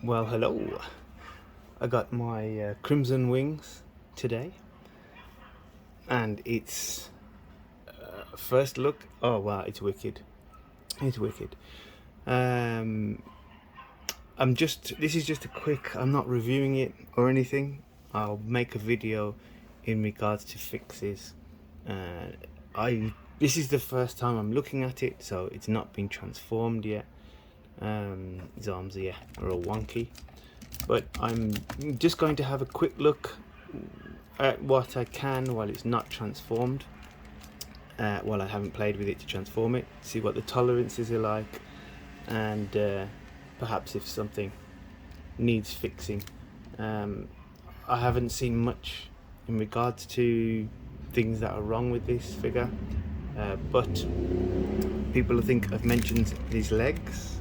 Well, hello. I got my Crimson wings today, and it's first look. Oh wow, it's wicked! It's wicked. Um, This is just a quick. I'm not reviewing it or anything. I'll make a video in regards to fixes. This is the first time I'm looking at it, so it's not been transformed yet. His arms are all wonky. But I'm just going to have a quick look at what I can while it's not transformed, while I haven't played with it to transform it, see what the tolerances are like, and perhaps if something needs fixing. I haven't seen much in regards to things that are wrong with this figure, but people I think have mentioned these legs,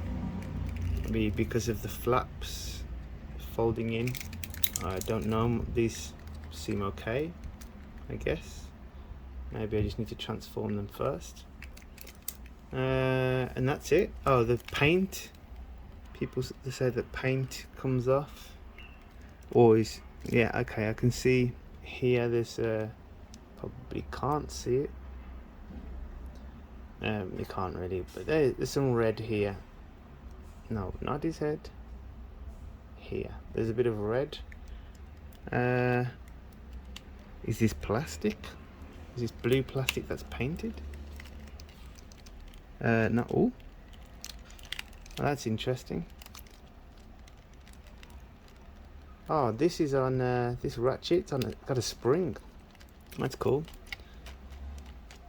maybe because of the flaps folding in. I don't know, these seem okay, I guess. Maybe I just need to transform them first. And that's it. Oh, the paint. People say that paint comes off. Always. Yeah, okay, I can see here there's probably can't see it. You can't really, but there's some red here. No, not his head. Here there's a bit of red. Is this plastic? Is this blue plastic that's painted? No. Oh, that's interesting. Oh, this is on this ratchet. It's on got a spring. That's cool.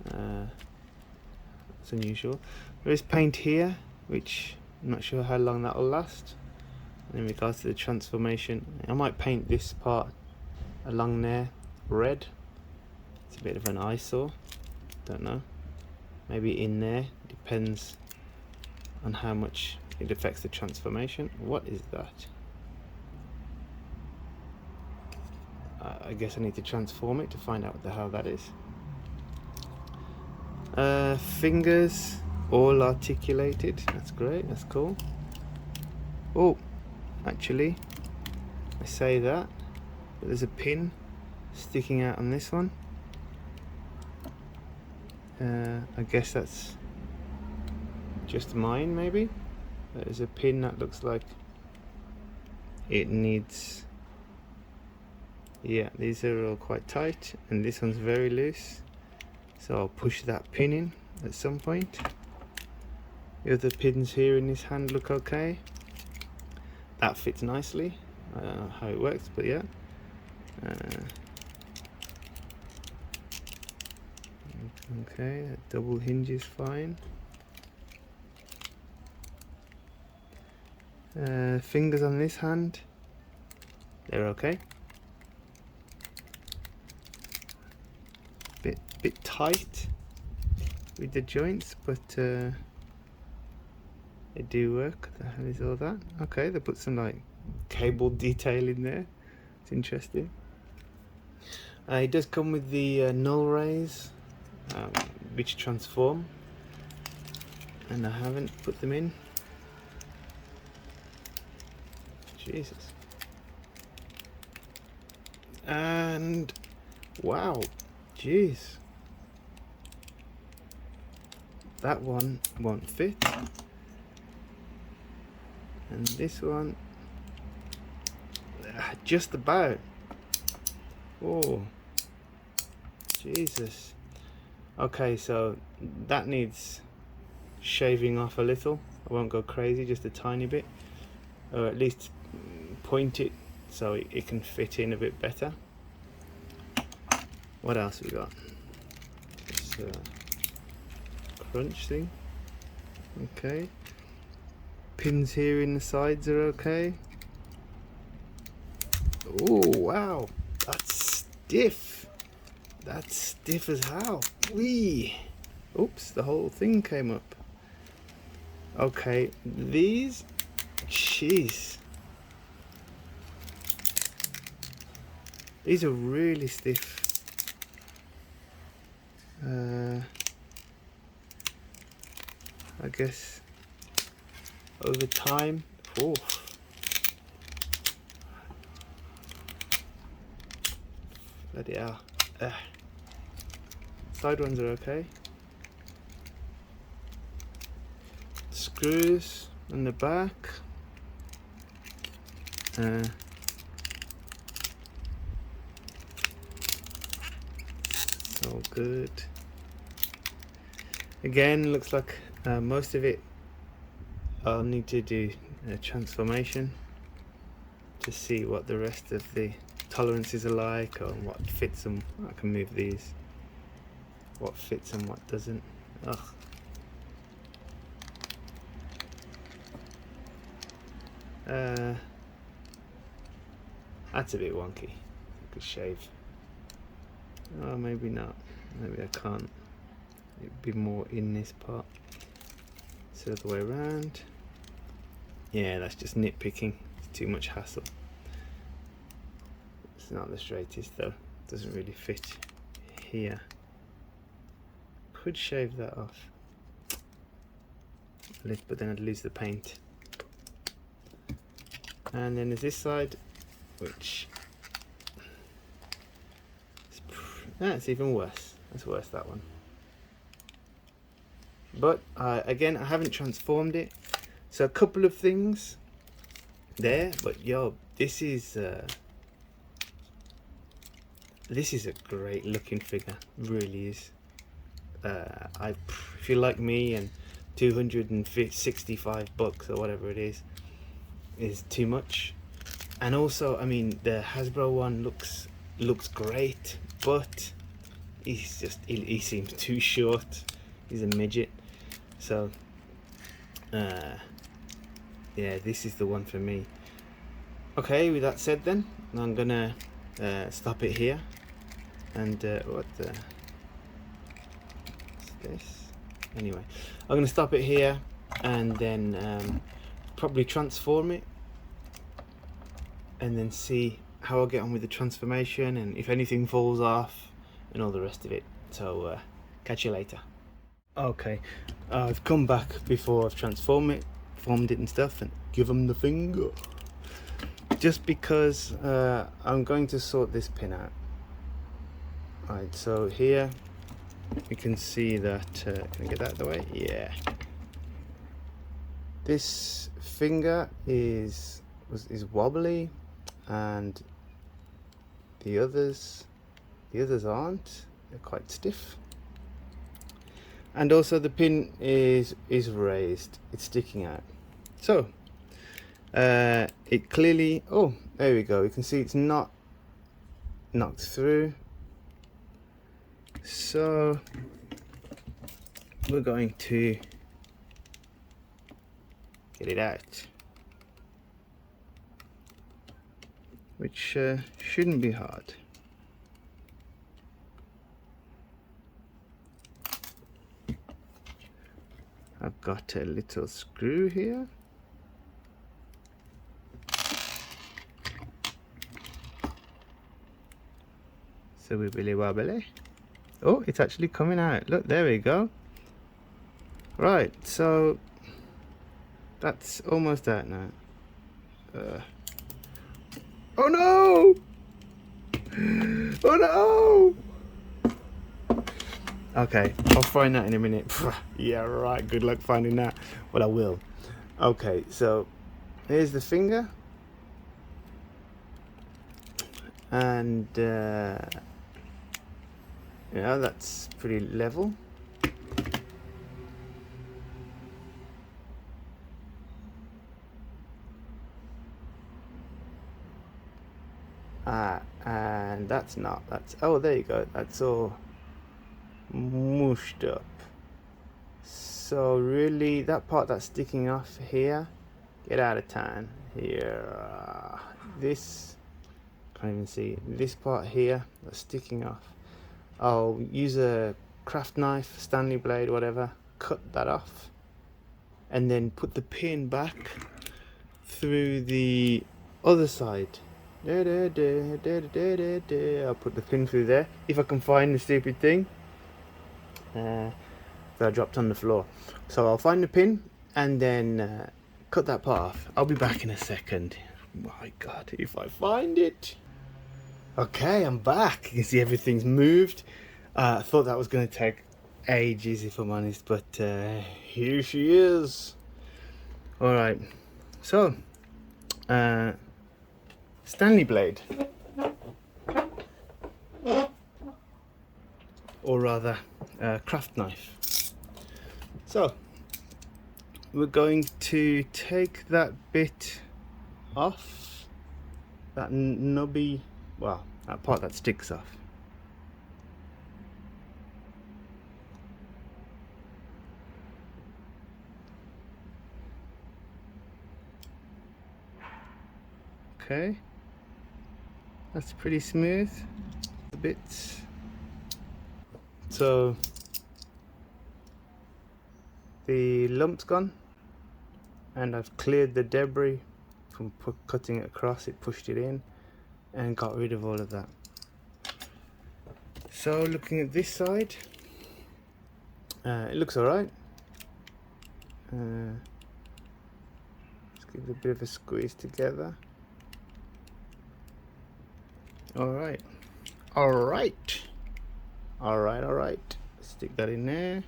That's unusual. There is paint here, which I'm not sure how long that will last. In regards to the transformation, I might paint this part along there red. It's a bit of an eyesore. Don't know. Maybe in there. Depends on how much it affects the transformation. What is that? I guess I need to transform it to find out what the hell that is. Fingers all articulated. That's great. That's cool. Oh, actually, I say that, but there's a pin sticking out on this one. I guess that's just mine, maybe. There's a pin that looks like it needs. Yeah, these are all quite tight, and this one's very loose. So I'll push that pin in at some point. The other pins here in this hand look okay. That fits nicely. I don't know how it works, but yeah. Okay, that double hinge is fine. Fingers on this hand, they're okay. Bit tight with the joints, but they do work. What the hell is all that? Okay, they put some like cable detail in there. It's interesting. It does come with the null rays, which transform, and I haven't put them in. Jesus. And wow, jeez, that one won't fit, and this one just about. Oh, Jesus. Okay, so that needs shaving off a little. I won't go crazy, just a tiny bit, or at least point it so it can fit in a bit better. What else we got? This crunch thing. Okay. Pins here in the sides are okay. Oh wow, that's stiff. That's stiff as hell. Wee. Oops, the whole thing came up. Okay, these, jeez, these are really stiff. I guess over time, Bloody hell. Side ones are okay. Screws on the back. So good. Again, looks like most of it I'll need to do a transformation to see what the rest of the tolerances are like, or what fits them. I can move these. What fits and what doesn't. Ugh. That's a bit wonky. I could shave. Oh, maybe not. Maybe I can't. It'd be more in this part. So the way around. Yeah, that's just nitpicking. It's too much hassle. It's not the straightest though. Doesn't really fit here. Could shave that off. But then I'd lose the paint. And then there's this side, which it's even worse. It's worse, that one. But again, I haven't transformed it, so a couple of things there. But yo, this is a great looking figure. It really is. If you're like me and $265 or whatever it is too much. And also, I mean, the Hasbro one looks great, but he's just he seems too short. He's a midget. So yeah, this is the one for me. Okay, with that said, then I'm gonna stop it here. And what's this? Anyway, I'm gonna stop it here and then probably transform it, and then see how I get on with the transformation, and if anything falls off and all the rest of it. So catch you later. Okay, I've come back before I've formed it and stuff, and give them the finger, just because I'm going to sort this pin out. Alright, so here we can see that can I get that out of the way? Yeah, this finger is wobbly, and the others aren't. They're quite stiff. And also the pin is raised. It's sticking out. So it clearly, oh, there we go. You can see it's not knocked through. So we're going to get it out, which shouldn't be hard. I've got a little screw here. So wibbly wobbly. Oh, it's actually coming out. Look, there we go. Right, so that's almost out now. Oh no! Oh no! Okay, I'll find that in a minute. Yeah, right, good luck finding that. Well, I will. Okay, so here's the finger. And yeah, that's pretty level. And that's not, oh, there you go, that's all mushed up. So really, that part that's sticking off here, get out of town. Here, this, can't even see, this part here that's sticking off. I'll use a craft knife, Stanley blade, whatever, cut that off, and then put the pin back through the other side. I'll put the pin through there, if I can find the stupid thing that I dropped on the floor. So I'll find the pin and then cut that part off. I'll be back in a second. My God, if I find it. Okay, I'm back. You can see everything's moved. I thought that was going to take ages, if I'm honest, but here she is. Alright, so Stanley blade, or rather craft knife. So we're going to take that bit off, that nubby, well, that part that sticks off. Okay, that's pretty smooth. A bit. So the lump's gone, and I've cleared the debris from cutting it across. It pushed it in and got rid of all of that. So looking at this side, it looks alright. Let's give it a bit of a squeeze together. Alright. Stick that in there.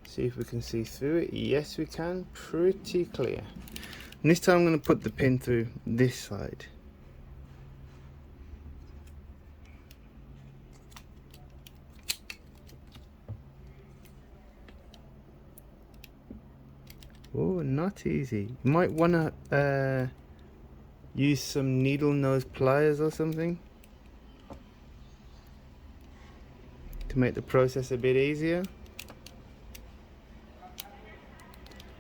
See if we can see through it. Yes, we can. Pretty clear. And this time I'm going to put the pin through this side. Oh, not easy. You might want to use some needle nose pliers or something to make the process a bit easier.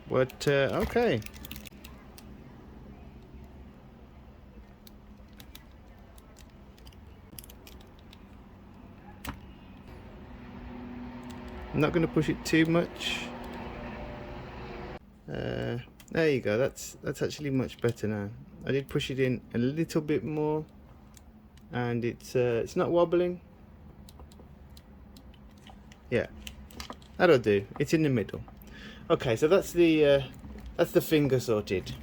But okay. I'm not going to push it too much. There you go. That's actually much better now. I did push it in a little bit more, and it's not wobbling. Yeah, that'll do. It's in the middle. Okay, so that's the finger sorted.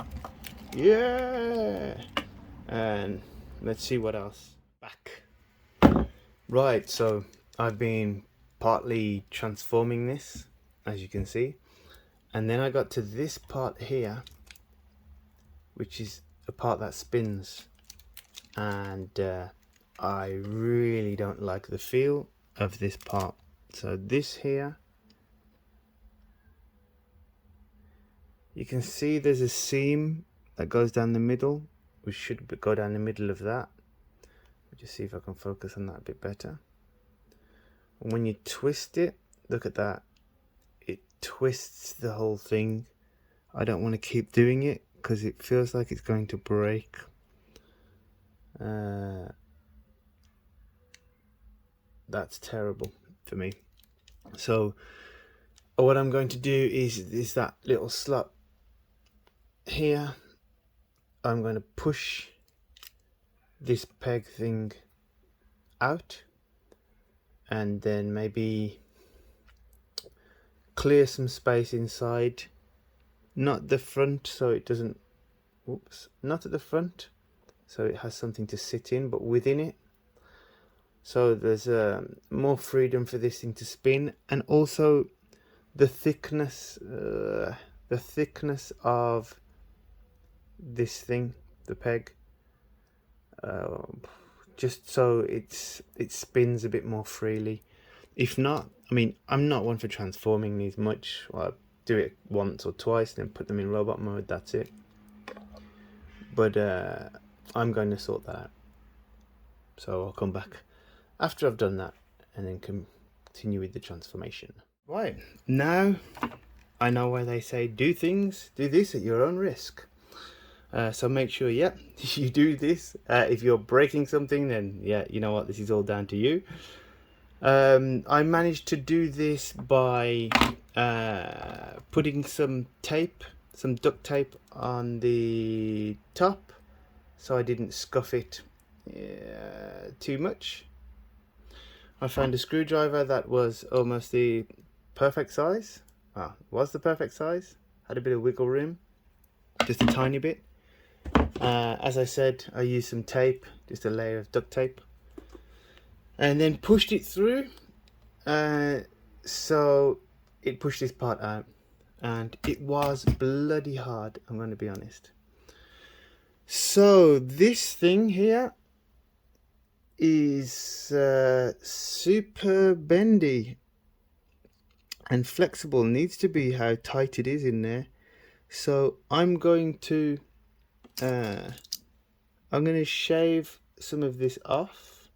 Yeah, and let's see what else. Back. Right, so I've been partly transforming this, as you can see, and then I got to this part here, which is a part that spins, and I really don't like the feel of this part. So this here, you can see there's a seam that goes down the middle. We should go down the middle of that. Just see if I can focus on that a bit better. And when you twist it, look at that, it twists the whole thing. I don't want to keep doing it because it feels like it's going to break. That's terrible for me. So what I'm going to do is that little slot here, I'm going to push this peg thing out, and then maybe clear some space inside, not the front, so it doesn't, not at the front, so it has something to sit in, but within it, so there's more freedom for this thing to spin. And also the thickness of this thing, the peg, just so it spins a bit more freely. If not, I mean, I'm not one for transforming these much. Well, I do it once or twice and then put them in robot mode, that's it. But I'm going to sort that out, so I'll come back after I've done that and then continue with the transformation. Right, now I know why they say do this at your own risk. So make sure, yep, you do this. If you're breaking something, then yeah, you know what, this is all down to you. I managed to do this by putting some duct tape on the top, so I didn't scuff it too much. I found a screwdriver that was almost the perfect size. Well, was the perfect size. Had a bit of wiggle room, just a tiny bit. As I said, I used some tape, just a layer of duct tape, and then pushed it through, so it pushed this part out, and it was bloody hard, I'm going to be honest. So this thing here is super bendy and flexible, needs to be how tight it is in there. So I'm going to shave some of this off,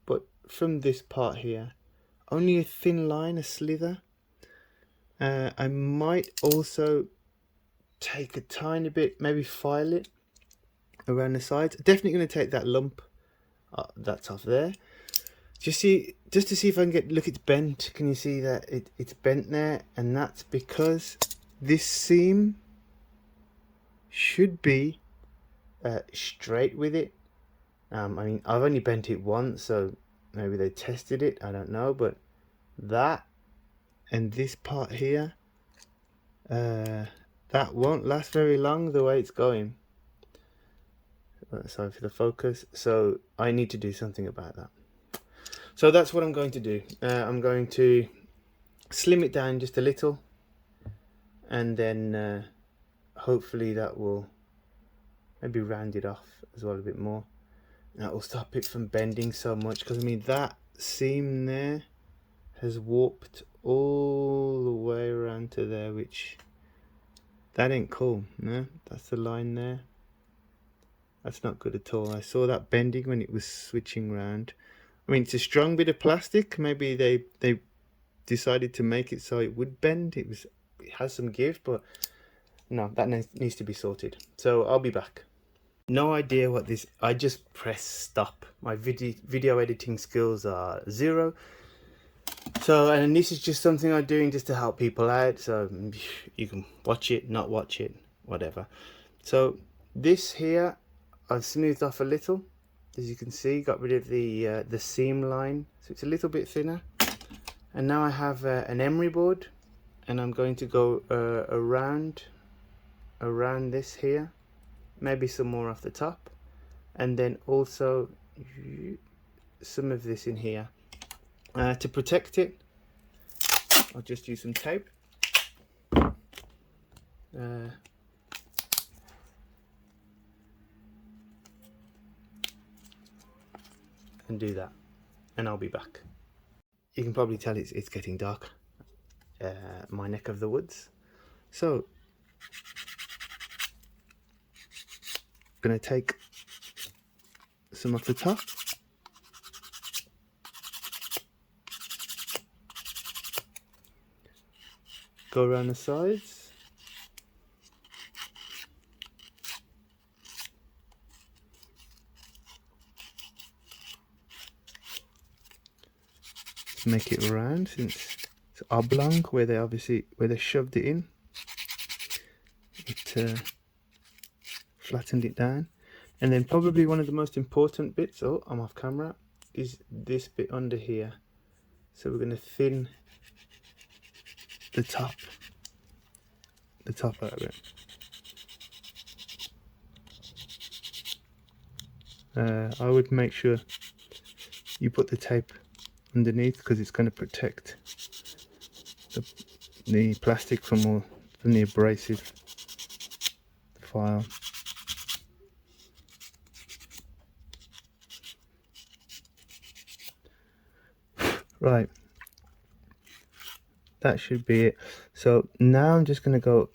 but from this part here, only a thin line, a slither. I might also take a tiny bit, maybe file it around the sides. Definitely going to take that lump that's off there. Just to see if I can get, look, it's bent. Can you see that it's bent there? And that's because this seam should be straight with it. I mean, I've only bent it once, so maybe they tested it, I don't know, but that and this part here, that won't last very long the way it's going. Sorry for the focus. So I need to do something about that. So that's what I'm going to do. I'm going to slim it down just a little, and then hopefully that will maybe round it off as well a bit more. That will stop it from bending so much, because I mean that seam there has warped all the way around to there, which that ain't cool. No, that's the line there. That's not good at all. I saw that bending when it was switching round. I mean, it's a strong bit of plastic. Maybe they decided to make it so it would bend. It has some give, but no, that needs to be sorted. So I'll be back. No idea what this. I just press stop. My video editing skills are 0. So, and this is just something I'm doing just to help people out. So you can watch it, not watch it, whatever. So this here, I've smoothed off a little. As you can see, got rid of the seam line, so it's a little bit thinner. And now I have an emery board, and I'm going to go around this here, maybe some more off the top, and then also some of this in here. To protect it, I'll just use some tape. And do that, and I'll be back. You can probably tell it's getting dark, my neck of the woods. So I'm going to take some off the top, go around the sides, make it round since it's oblong where they shoved it in. It flattened it down, and then probably one of the most important bits, oh, I'm off camera, is this bit under here. So we're going to thin the top out of it. I would make sure you put the tape underneath, because it's going to protect the plastic from the abrasive file. Right, that should be it. So now I'm just going to go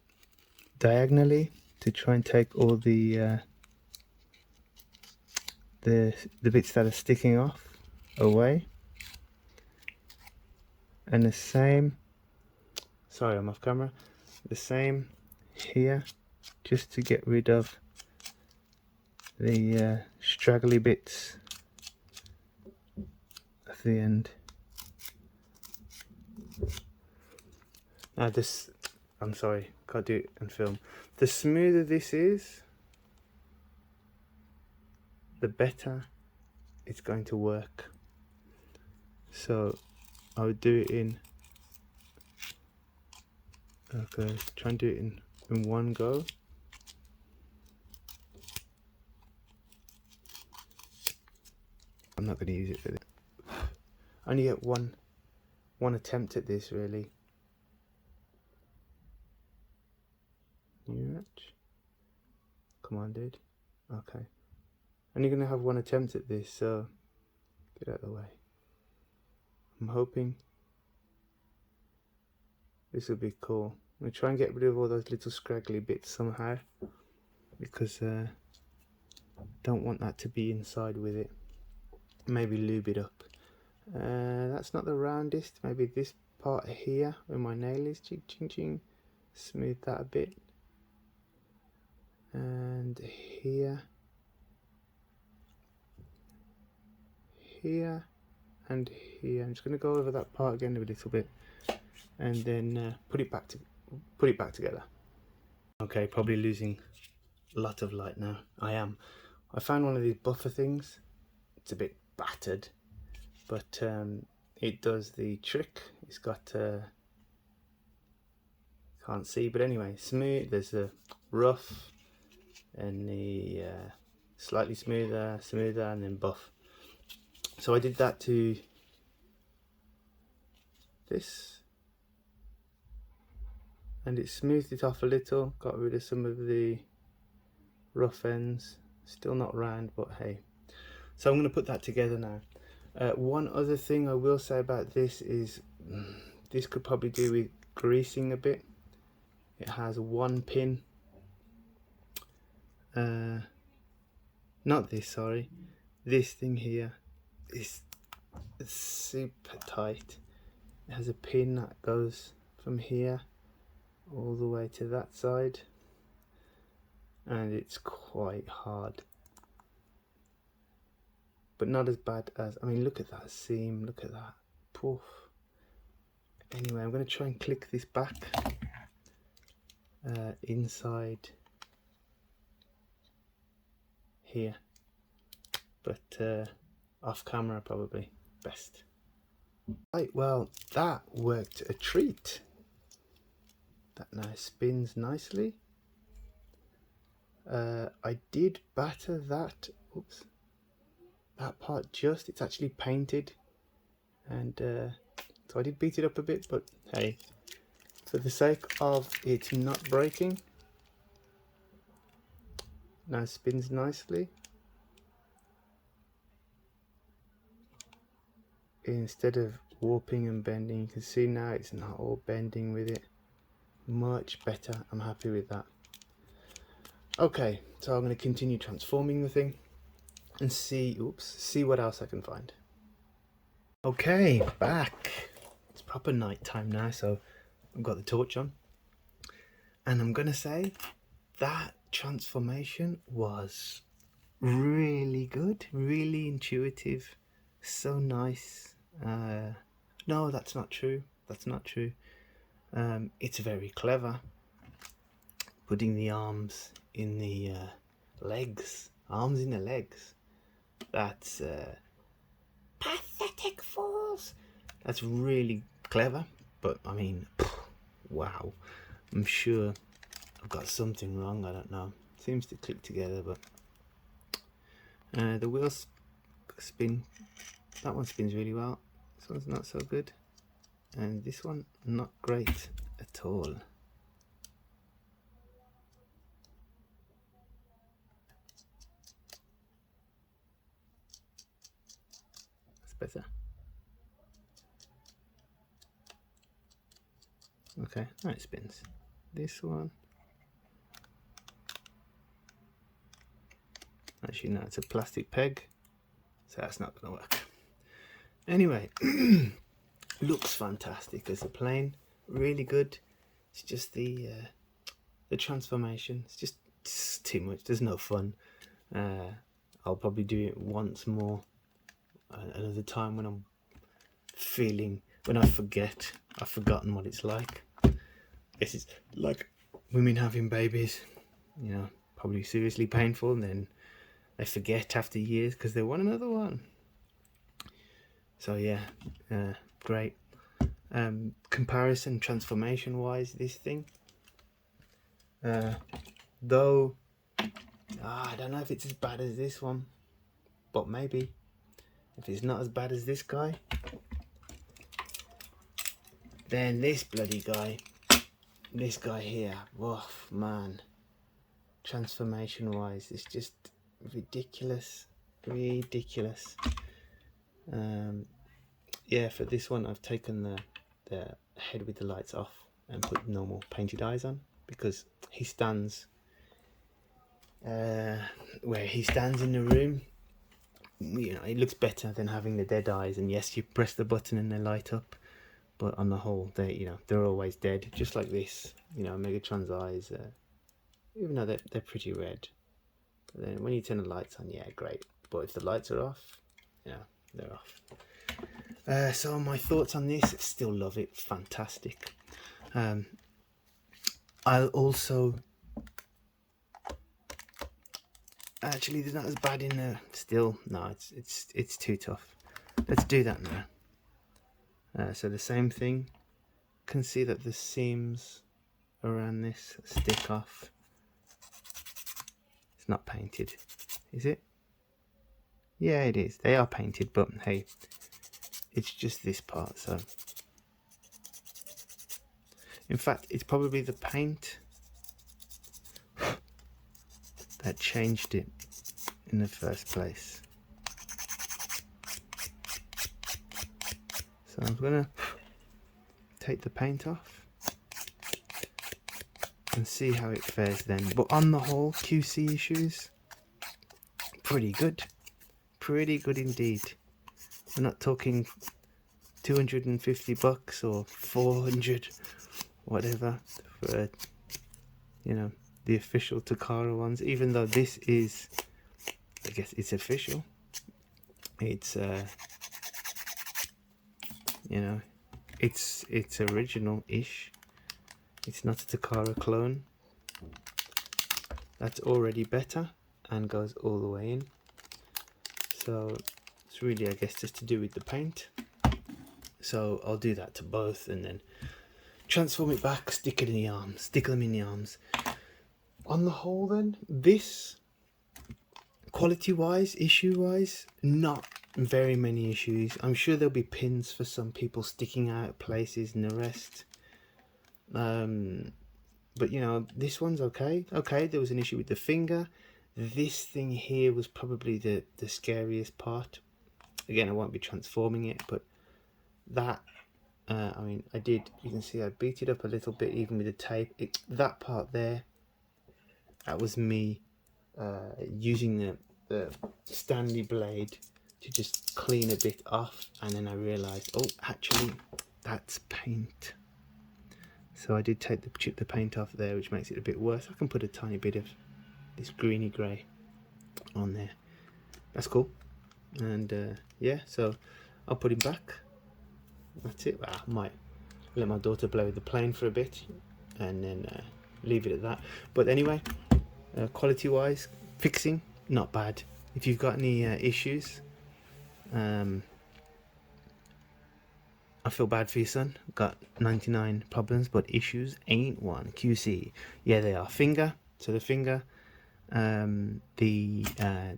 diagonally to try and take all the bits that are sticking off away, and the same, sorry, I'm off camera, the same here, just to get rid of the straggly bits at the end. Now this, I'm sorry, can't do it on film. The smoother this is, the better it's going to work. So I would do it in, okay, try and do it in one go. I'm not going to use it for this. I only get one attempt at this, really. Come on, dude. Okay. Only going to have one attempt at this, so get out of the way. I'm hoping this will be cool. I'm going to try and get rid of all those little scraggly bits somehow, because don't want that to be inside with it. Maybe lube it up. That's not the roundest. Maybe this part here where my nail is. Ching ching ching. Smooth that a bit. And here. Here. And here. I'm just going to go over that part again a little bit. And then put it back together. Okay, probably losing a lot of light now. I am. I found one of these buffer things. It's a bit battered, but it does the trick. It's got can't see, but anyway, smooth. There's a rough and the slightly smoother, and then buff. So I did that to this, and it smoothed it off a little, got rid of some of the rough ends. Still not round, but hey. So I'm going to put that together now. One other thing I will say about this is this could probably do with greasing a bit. It has one pin. Not this, sorry. This thing here is super tight. It has a pin that goes from here all the way to that side, and it's quite hard. But not as bad as, I mean, look at that seam, look at that, poof. Anyway, I'm going to try and click this back inside here, but off camera probably best. Right, well, that worked a treat. That now spins nicely. I did batter that, oops, that part just, it's actually painted, and so I did beat it up a bit, but hey, for the sake of it not breaking, now spins nicely. Instead of warping and bending, you can see now it's not all bending with it. Much better, I'm happy with that. Okay, so I'm going to continue transforming the thing and see what else I can find. Okay, back. It's proper night time now, so I've got the torch on, and I'm gonna say that transformation was really good, really intuitive, so nice. No, that's not true. It's very clever, putting the arms in the legs. Arms in the legs. That's pathetic fools. That's really clever, but I mean, wow. I'm sure I've got something wrong, I don't know. Seems to click together, but the wheels spin. That one spins really well. This one's not so good, and this one not great at all. That's better. Okay, now it spins. This one, actually no, it's a plastic peg, so that's not going to work. Anyway, looks fantastic as a plane, really good. It's just the transformation. It's just too much. There's no fun. I'll probably do it once more another time when I'm feeling, when I forget. I've forgotten what it's like. I guess it's like women having babies, you know, probably seriously painful, and then they forget after years because they want another one. So yeah, great. Comparison transformation wise, this thing, though I don't know if it's as bad as this one, but maybe. if it's not as bad as this guy, then this bloody guy, this guy here, woof, man, transformation wise, it's just ridiculous. Yeah, for this one I've taken the head with the lights off and put normal painted eyes on, because he stands where he stands in the room, you know, it looks better than having the dead eyes. And yes, you press the button and they light up, but on the whole, they, you know, they're always dead, just like this. You know, Megatron's eyes, even though they're pretty red, but then when you turn the lights on, yeah, great. But if the lights are off, yeah, they're off. So my thoughts on this: still love it, fantastic. I'll also, actually, they're not as bad in there. Still, no, it's too tough. Let's do that now. So the same thing. Can see that the seams around this stick off. It's not painted, is it? Yeah, it is. They are painted, but hey, it's just this part. So, in fact, it's probably the paint that changed it in the first place. So I'm gonna take the paint off and see how it fares then. But on the whole, QC issues, pretty good indeed. We're not talking 250 bucks or 400 whatever for, you know, the official Takara ones, even though this is, I guess it's official. It's you know, it's original-ish. It's not a Takara clone. That's already better and goes all the way in. So it's really, I guess, just to do with the paint. So I'll do that to both and then transform it back, stick it in the arms, stick them in the arms. On the whole then, this, quality-wise, issue-wise, not very many issues. I'm sure there'll be pins for some people sticking out places and the rest. But you know, this one's okay. Okay, there was an issue with the finger. This thing here was probably the scariest part. Again, I won't be transforming it, but that, I mean, I did, you can see I beat it up a little bit even with the tape. That part there, that was me using the Stanley blade to just clean a bit off, and then I realised, oh, actually, that's paint. So I did chip the paint off there, which makes it a bit worse. I can put a tiny bit of this greeny grey on there. That's cool. And yeah, so I'll put him back. That's it. I might let my daughter play with the plane for a bit and then leave it at that. But anyway, quality wise, fixing, not bad. If you've got any issues, I feel bad for your son. Got 99 problems, but issues ain't one. QC. Yeah, they are. Finger. So the finger,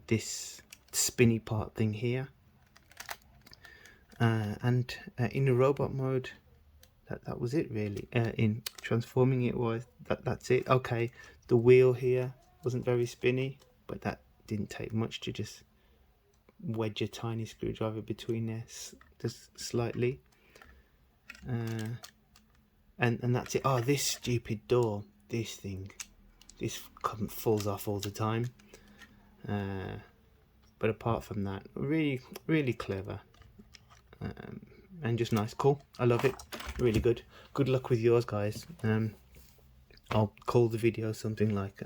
this spinny part thing here, and in the robot mode, that was it really. In transforming it was that's it. Okay, the wheel here wasn't very spinny, but that didn't take much to just wedge a tiny screwdriver between there, just slightly. And that's it. Oh, this stupid door, this thing, this falls off all the time. But apart from that, really clever, and just nice. Cool, I love it. Really good. Good luck with yours, guys. I'll call the video something like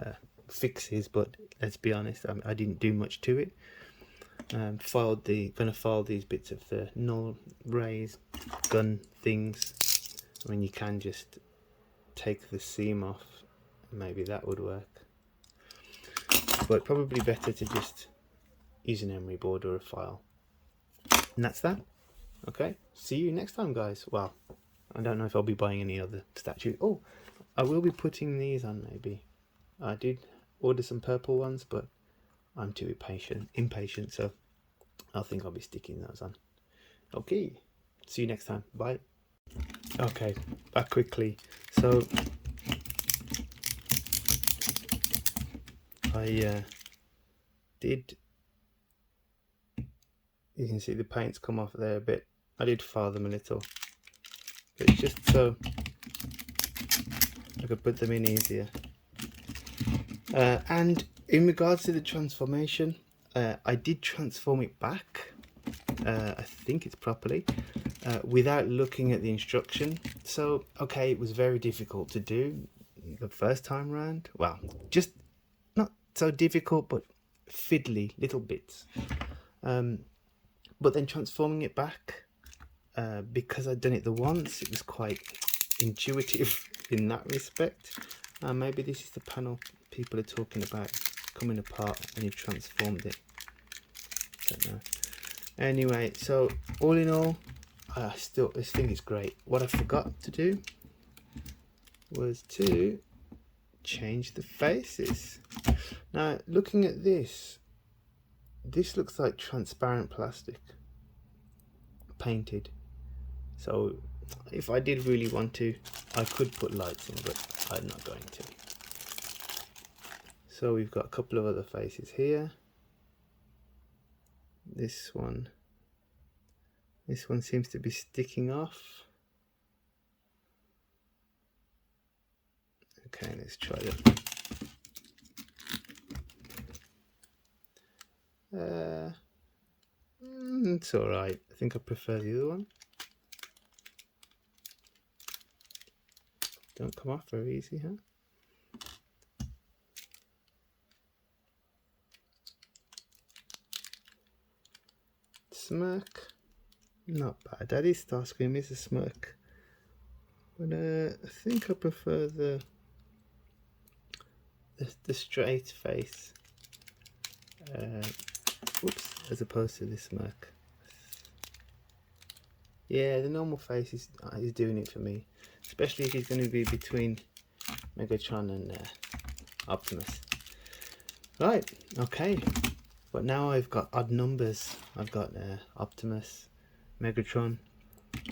fixes, but let's be honest, I didn't do much to it. Gonna file these bits of the null rays gun things. I mean, you can just take the seam off, maybe that would work, but probably better to just use an emery board or a file. And that's that. Okay, see you next time, guys. Well, I don't know if I'll be buying any other statues. Oh, I will be putting these on maybe. I did order some purple ones, but I'm too impatient, so I think I'll be sticking those on. Okay, see you next time. Bye. Okay, back quickly. So I did, you can see the paint's come off there a bit. I did file them a little, but it's just so I could put them in easier. And in regards to the transformation, I did transform it back, I think it's properly, without looking at the instruction. So okay, it was very difficult to do the first time round. Well, just not so difficult, but fiddly little bits. But then transforming it back, because I'd done it the once, it was quite intuitive in that respect. Maybe this is the panel people are talking about coming apart and you transformed it. Don't know. Anyway, so all in all, I think it's great. What I forgot to do was to change the faces. Now, looking at this looks like transparent plastic painted. So if I did really want to, I could put lights in, but I'm not going to. So we've got a couple of other faces here. This one seems to be sticking off. Okay, let's try that. It's alright. I think I prefer the other one. Don't come off very easy, huh? Smirk, not bad. That is Starscream, is a smirk, but I think I prefer the straight face, whoops, as opposed to the smirk. Yeah, the normal face is doing it for me, especially if he's going to be between Megatron and Optimus. Right, okay. But now I've got odd numbers. I've got Optimus, Megatron,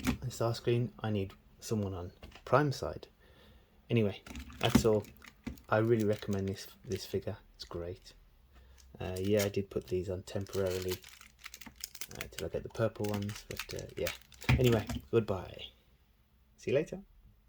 and Starscream. I need someone on Prime side. Anyway, that's all. I really recommend this figure. It's great. Yeah, I did put these on temporarily till I get the purple ones. But yeah. Anyway, goodbye. See you later.